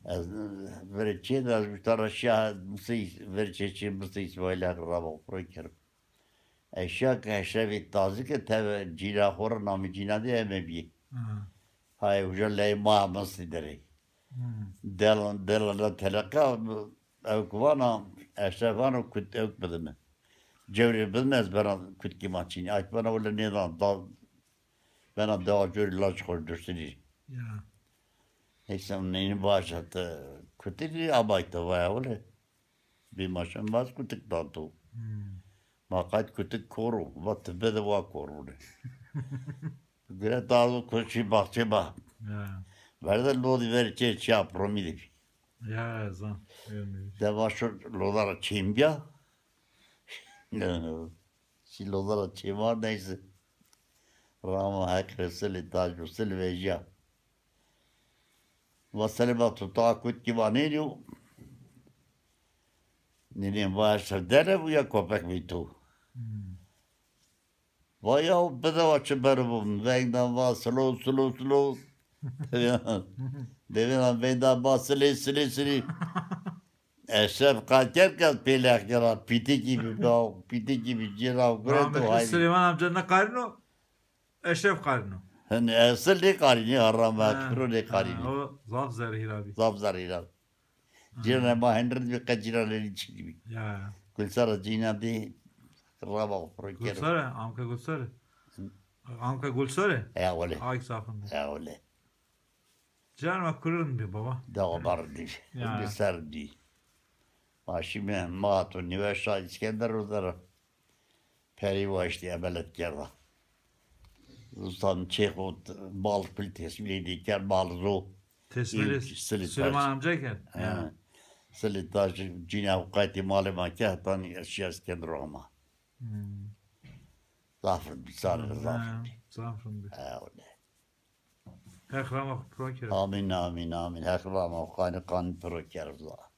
از ورچه از بیشتر شهر مسیح ورچه چی مسیح سوالای رابع پروی کرد. اشیا که اشیا تازه که تا جینا خور نامی جینا دی همه بی. های وجود ما مسیح داره. دل تلقا او کوانا اشرفانو کت اوک بدمه. جوری بدمه از بران کت کی ماچینی. آج بنا ولی نیدان دال بنا دال جوری لاج خورد دستنی. Neyse neyin başladı. Kötü bir abaytı var öyle. Bir maşın baz kötü dağıtı. Makat kötü koru. Vatı bede var koru. Göre dağlı koşu bahçe bah. Verde lodi ver çeçe promidi. Ya zan. Deva şu lodara çimbya. Si lodara çim var neyse. Rama hakreseli tacusel veja. Vasalima tuta kut gibi ne diyor? Neden varsa dere bu ya köpek mi tu? Vay ya bedava çıbarım. Vegdan var slow. Devin vegdan var sili. Eşref kaçarken pelak yarar. Piti gibi cirav. Rahmetli Süleyman amcanın karını Eşref karını. Hani asıl ne karini haramat kuru ne karini. O zaf zerhir abi. Zaf zarira. Cina ma hendred bir kacira leli çiğbi. Ya. Kulsara cina di raba proker. Gulsare, amka gulsare. Amka gulsare. Ya öyle. Ay safında. Ya öyle. Canıma kurun bir baba. Dağlar di. Ya. Bir serdi. Maşime matun Niveşa İskender Uzara. Peri vaşti emelet gerda. Ruslan Çekot bal pil tesmili diker bal zo. Tesmili Süleyman amcayken. Ya. Silitaj cina ukati mali makah tani eşya İskender Roma. Zafır bir sarı zafır. Zafır bir. Ya öyle. Hekrama proker. Amin. Hekrama kanı proker zafır.